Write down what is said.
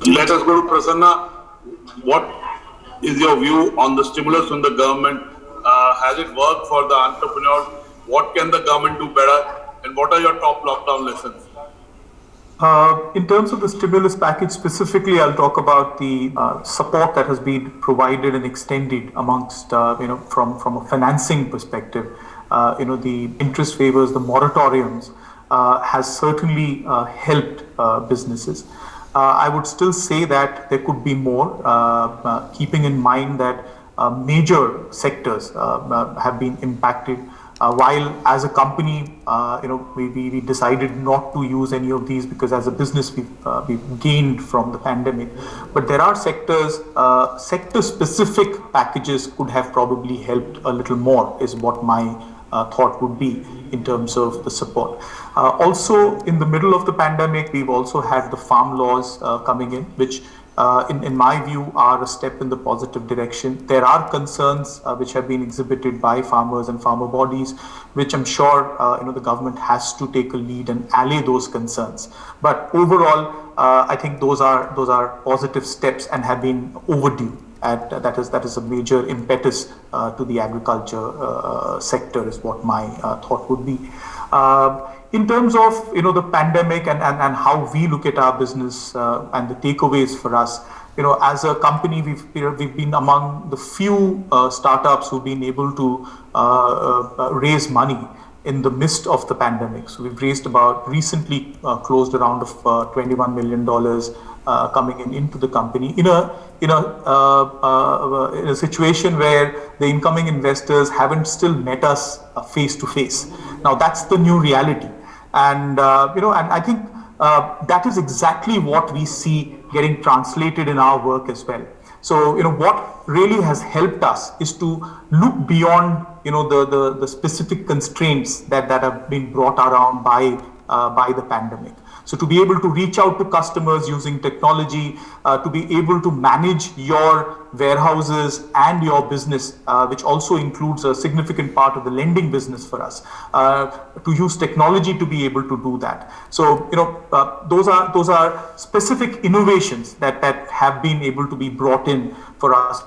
Let us go to Prasanna. What is your view on the stimulus from the government? Has it worked for the entrepreneurs? What can the government do better? And what are your top lockdown lessons? In terms of the stimulus package specifically, I'll talk about the support that has been provided and extended amongst, from a financing perspective. The interest waivers, the moratoriums has certainly helped businesses. I would still say that there could be more, keeping in mind that major sectors have been impacted. While as a company, we decided not to use any of these because as a business we've gained from the pandemic. But there are sectors, sector-specific packages could have probably helped a little more, is what my thought would be in terms of the support. Also, in the middle of the pandemic, we've also had the farm laws coming in, which in my view are a step in the positive direction. There are concerns which have been exhibited by farmers and farmer bodies, which I'm sure the government has to take a lead and allay those concerns. But overall, I think those are positive steps and have been overdue. That is a major impetus to the agriculture sector, is what my thought would be. In terms of the pandemic and how we look at our business and the takeaways for us, as a company, we've been among the few startups who've been able to raise money in the midst of the pandemic. So we've raised recently closed a round of $21 million coming into the company in a situation where the incoming investors haven't still met us face to face. Now that's the new reality, and I think that is exactly what we see getting translated in our work as well. So what really has helped us is to look beyond the specific constraints that have been brought around by the pandemic. So to be able to reach out to customers using technology, to be able to manage your warehouses and your business, which also includes a significant part of the lending business for us, to use technology to be able to do that. So those are specific innovations that have been able to be brought in for us